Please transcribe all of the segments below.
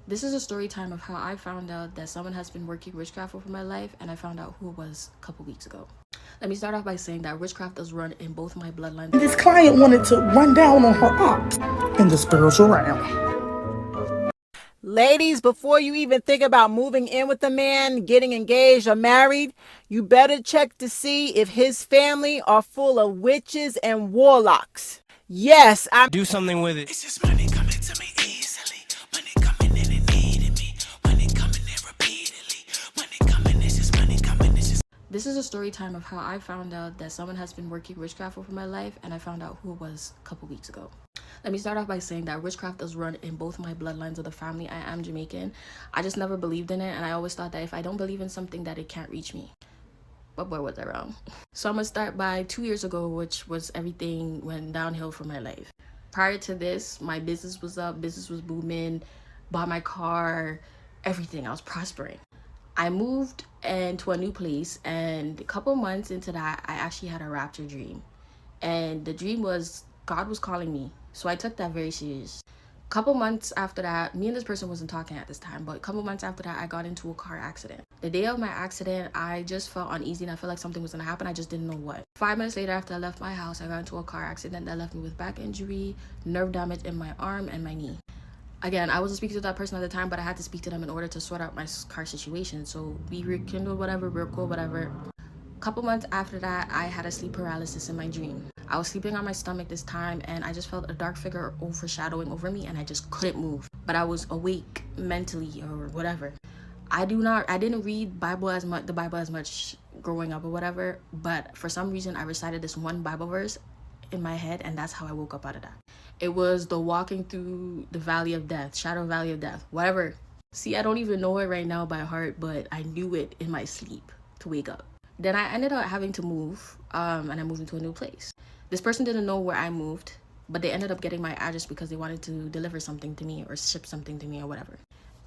This is a story time of how I found out that someone has been working witchcraft over my life, and I found out who it was a couple weeks ago. Let me start off by saying that witchcraft does run in both my bloodlines. This client wanted to run down on her ops in the spiritual realm. Ladies, before you even think about moving in with a man, getting engaged or married, you better check to see if his family are full of witches and warlocks. Yes, I'm do something with it. It's just money coming to me easily. Money coming in and needing me. Money coming in repeatedly. Money coming, it's just money coming, it's just. This is a story time of how I found out that someone has been working witchcraft over my life, and I found out who it was a couple weeks ago. Let me start off by saying that witchcraft does run in both my bloodlines of the family. I am Jamaican. I just never believed in it, and I always thought that if I don't believe in something, that it can't reach me. But boy, was I wrong. So I'm gonna start by 2 years ago, which was everything went downhill for my life. Prior to this, my business was up, business was booming, bought my car, everything. I was prospering. I moved into a new place, and a couple months into that, I actually had a rapture dream. And the dream was God was calling me. So I took that very serious. Couple months after that, me and this person wasn't talking at this time, but a couple months after that, I got into a car accident. The day of my accident, I just felt uneasy and I felt like something was gonna happen. I just didn't know what. 5 minutes later, after I left my house, I got into a car accident that left me with back injury, nerve damage in my arm and my knee. Again, I wasn't speaking to that person at the time, but I had to speak to them in order to sort out my car situation. So we rekindled whatever, we're cool, whatever. Couple months after that, I had a sleep paralysis in my dream. I was sleeping on my stomach this time, and I just felt a dark figure overshadowing over me, and I just couldn't move. But I was awake mentally or whatever. I didn't read the Bible as much growing up or whatever, but for some reason I recited this one Bible verse in my head, and that's how I woke up out of that. It was the walking through the valley of death, shadow valley of death, whatever. See, I don't even know it right now by heart, but I knew it in my sleep to wake up. Then I ended up having to move, and I moved into a new place. This person didn't know where I moved, but they ended up getting my address because they wanted to deliver something to me or ship something to me or whatever.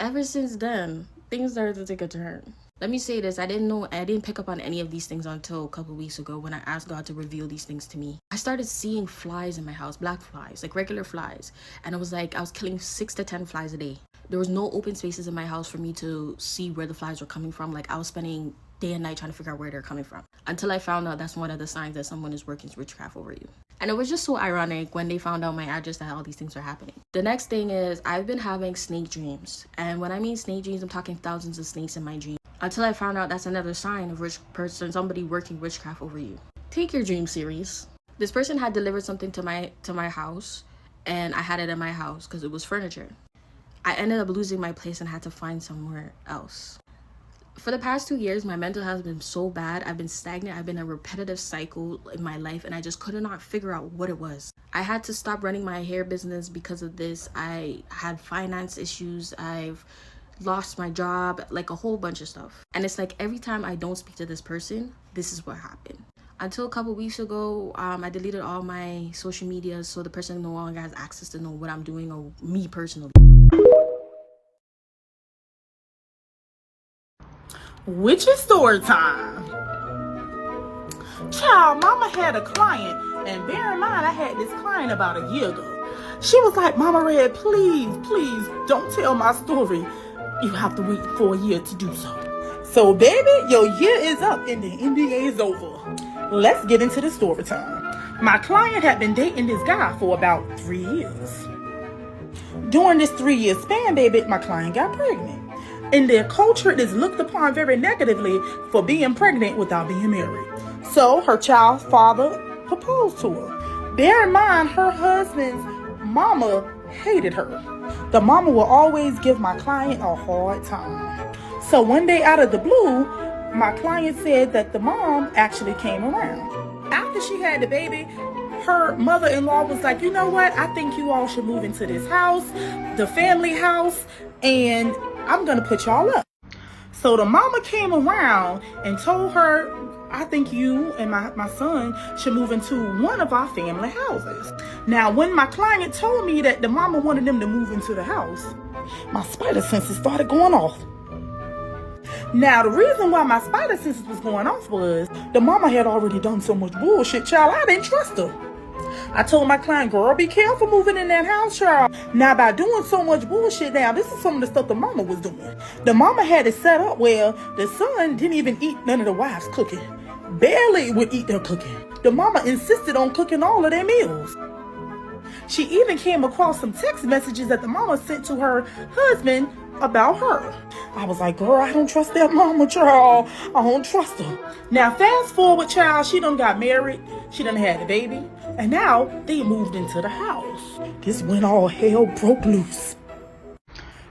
Ever since then, things started to take a turn. Let me say this, I didn't pick up on any of these things until a couple weeks ago when I asked God to reveal these things to me. I started seeing flies in my house, black flies, like regular flies. And it was like I was killing 6 to 10 flies a day. There was no open spaces in my house for me to see where the flies were coming from. Like I was spending day and night trying to figure out where they're coming from, until I found out that's one of the signs that someone is working witchcraft over you. And it was just so ironic when they found out my address that all these things are happening. The next thing is I've been having snake dreams, and when I mean snake dreams, I'm talking thousands of snakes in my dream, until I found out that's another sign of somebody working witchcraft over you. Take your dream serious. This person had delivered something to my house, and I had it in my house because it was furniture. I ended up losing my place and had to find somewhere else. For the past 2 years, my mental health has been so bad. I've been stagnant. I've been in a repetitive cycle in my life, and I just could not figure out what it was. I had to stop running my hair business because of this. I had finance issues. I've lost my job, like a whole bunch of stuff. And it's like every time I don't speak to this person, this is what happened. Until a couple weeks ago, I deleted all my social media so the person no longer has access to know what I'm doing or me personally. Witchy story time. Child, mama had a client, and bear in mind I had this client about a year ago. She was like, Mama Red, please don't tell my story. You have to wait for a year to do so. So baby, your year is up and the NDA is over. Let's get into the story time. My client had been dating this guy for about 3 years. During this 3-year span, baby, my client got pregnant. In their culture, it is looked upon very negatively for being pregnant without being married. So her child's father proposed to her. Bear in mind, her husband's mama hated her. The mama will always give my client a hard time. So one day out of the blue, my client said that the mom actually came around. After she had the baby, her mother-in-law was like, you know what? I think you all should move into this house, the family house, and I'm going to put y'all up. So the mama came around and told her, I think you and my son should move into one of our family houses. Now, when my client told me that the mama wanted them to move into the house, my spider senses started going off. Now, the reason why my spider senses was going off was the mama had already done so much bullshit, child. I didn't trust her. I told my client, girl, be careful moving in that house, child. Now, by doing so much bullshit now, this is some of the stuff the mama was doing. The mama had it set up where the son didn't even eat none of the wives' cooking. Barely would eat their cooking. The mama insisted on cooking all of their meals. She even came across some text messages that the mama sent to her husband about her. I was like, girl, I don't trust that mama, child. I don't trust her. Now, fast forward, child, she done got married. She done had a baby. And now they moved into the house. This when all hell broke loose.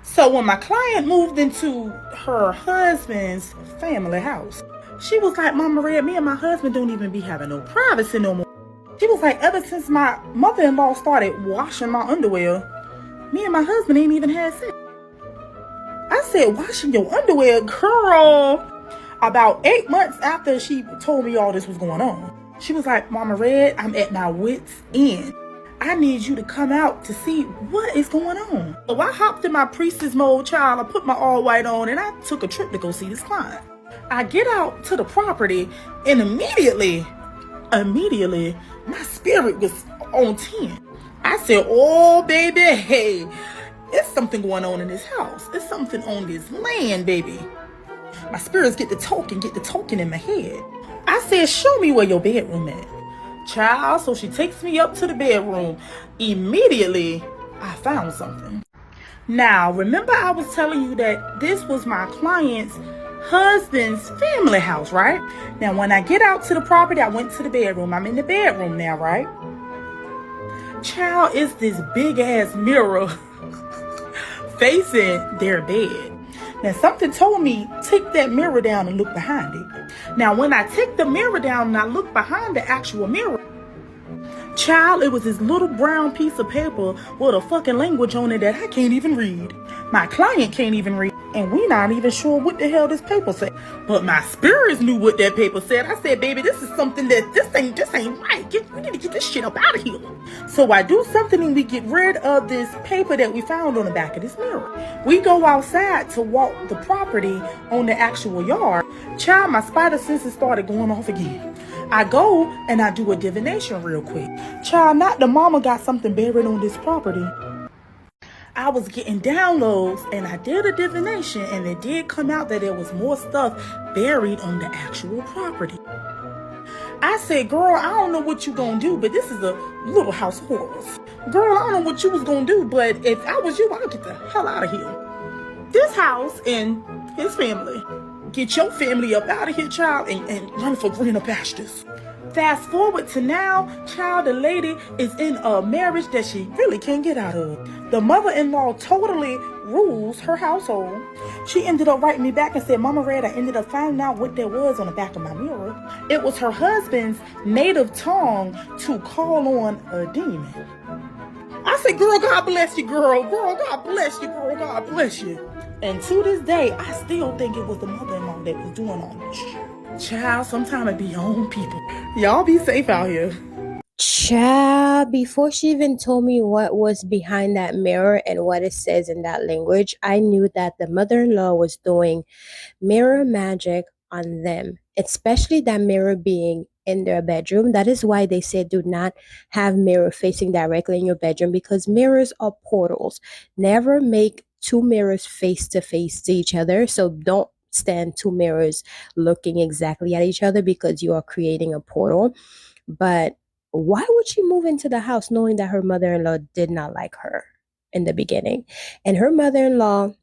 So when my client moved into her husband's family house, she was like, Mama Red, me and my husband don't even be having no privacy no more. She was like, ever since my mother-in-law started washing my underwear, me and my husband ain't even had sex. I said, washing your underwear, girl. About 8 months after she told me all this was going on, she was like, Mama Red, I'm at my wit's end. I need you to come out to see what is going on. So I hopped in my priestess mode, child. I put my all white on and I took a trip to go see this client. I get out to the property and immediately, my spirit was on 10. I said, oh, baby, hey, there's something going on in this house. There's something on this land, baby. My spirits get to talking in my head. I said, show me where your bedroom is. Child, so she takes me up to the bedroom. Immediately, I found something. Now, remember I was telling you that this was my client's husband's family house, right? Now, when I get out to the property, I went to the bedroom. I'm in the bedroom now, right? Child, it's this big ass mirror facing their bed. Now, something told me, take that mirror down and look behind it. Now, when I take the mirror down and I look behind the actual mirror, child, it was this little brown piece of paper with a fucking language on it that I can't even read. My client can't even read, and we not even sure what the hell this paper said. But my spirits knew what that paper said. I said, baby, this is something that this ain't right. We need to get this shit up out of here. So I do something and we get rid of this paper that we found on the back of this mirror. We go outside to walk the property on the actual yard. Child, my spider senses started going off again. I go and I do a divination real quick. Child, not the mama got something buried on this property. I was getting downloads and I did a divination and it did come out that there was more stuff buried on the actual property. I said, girl, I don't know what you gonna do, but this is a little house of horrors. Girl, I don't know what you was gonna do, but if I was you, I'd get the hell out of here. This house and his family. Get your family up out of here, child, and run for greener pastures. Fast forward to now, child, the lady is in a marriage that she really can't get out of. The mother-in-law totally rules her household. She ended up writing me back and said, Mama Red, I ended up finding out what there was on the back of my mirror. It was her husband's native tongue to call on a demon. I said, girl, God bless you, girl. Girl, God bless you, girl. God bless you. And to this day, I still think it was the mother-in-law that was doing all this shit. Child, sometimes it be your own people. Y'all be safe out here. Child, before she even told me what was behind that mirror and what it says in that language, I knew that the mother-in-law was doing mirror magic on them, especially that mirror being in their bedroom. That is why they say do not have mirror facing directly in your bedroom, because mirrors are portals. Never make two mirrors face to face to each other. So don't stand two mirrors looking exactly at each other, because you are creating a portal. But why would she move into the house knowing that her mother-in-law did not like her in the beginning? And her mother-in-law,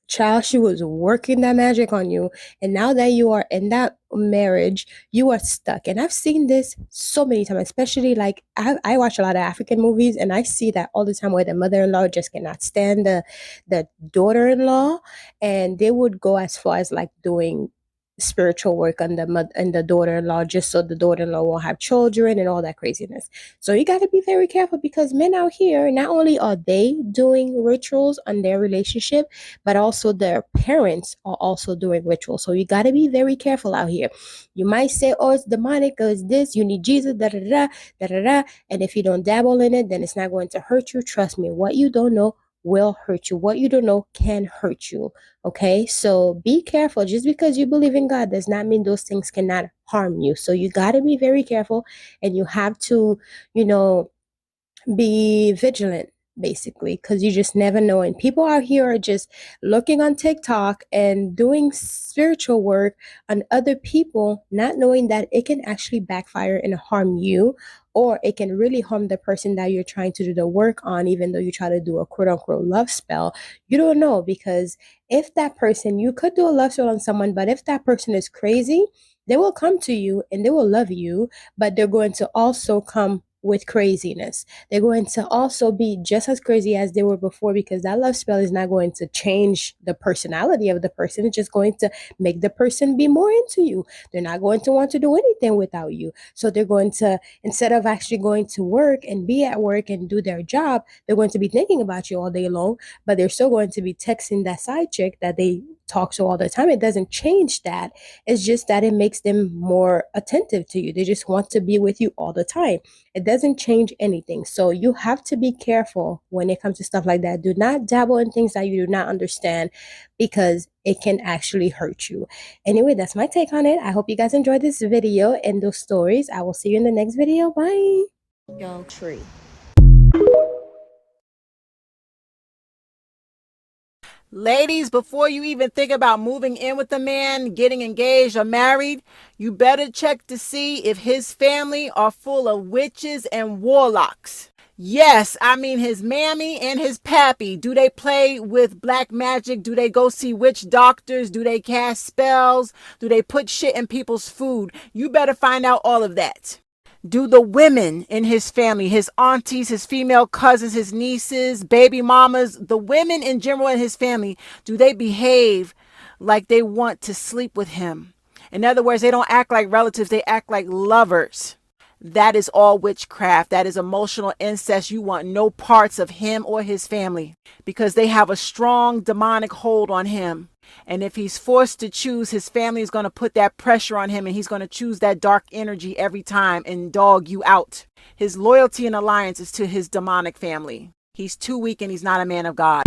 child, she was working that magic on you. And now that you are in that marriage, you are stuck. And I've seen this so many times, especially like I watch a lot of African movies, and I see that all the time where the mother-in-law just cannot stand the daughter-in-law, and they would go as far as like doing spiritual work on the mother and the daughter-in-law, just so the daughter-in-law won't have children and all that craziness. So you got to be very careful, because men out here, not only are they doing rituals on their relationship, but also their parents are also doing rituals. So you got to be very careful out here. You might say, oh, it's demonic, or it's this, you need Jesus, da da da da da da. And if you don't dabble in it, then it's not going to hurt you. Trust me, what you don't know will hurt you. What you don't know can hurt you. Okay, so be careful. Just because you believe in God does not mean those things cannot harm you. So you got to be very careful, and you have to, you know, be vigilant, basically, because you just never know. And people out here are just looking on TikTok and doing spiritual work on other people, not knowing that it can actually backfire and harm you, or it can really harm the person that you're trying to do the work on. Even though you try to do a quote unquote love spell, you don't know, because if that person, you could do a love spell on someone, but if that person is crazy, they will come to you and they will love you, but they're going to also come with craziness. They're going to also be just as crazy as they were before, because that love spell is not going to change the personality of the person. It's just going to make the person be more into you. They're not going to want to do anything without you. So they're going to, instead of actually going to work and be at work and do their job, they're going to be thinking about you all day long, but they're still going to be texting that side chick that they talk to all the time. It doesn't change that. It's just that it makes them more attentive to you. They just want to be with you all the time. It doesn't change anything. So you have to be careful when it comes to stuff like that. Do not dabble in things that you do not understand, because it can actually hurt you. Anyway, that's my take on it. I hope you guys enjoyed this video and those stories. I will see you in the next video. Bye. Yo, tree. Ladies, before you even think about moving in with a man, getting engaged or married, you better check to see if his family are full of witches and warlocks. Yes, I mean his mammy and his pappy. Do they play with black magic? Do they go see witch doctors? Do they cast spells? Do they put shit in people's food? You better find out all of that. Do the women in his family, his aunties, his female cousins, his nieces, baby mamas, the women in general in his family, do they behave like they want to sleep with him? In other words, they don't act like relatives, they act like lovers. That is all witchcraft. That is emotional incest. You want no parts of him or his family, because they have a strong demonic hold on him. And if he's forced to choose, his family is going to put that pressure on him, and he's going to choose that dark energy every time and dog you out. His loyalty and alliance is to his demonic family. He's too weak and he's not a man of God.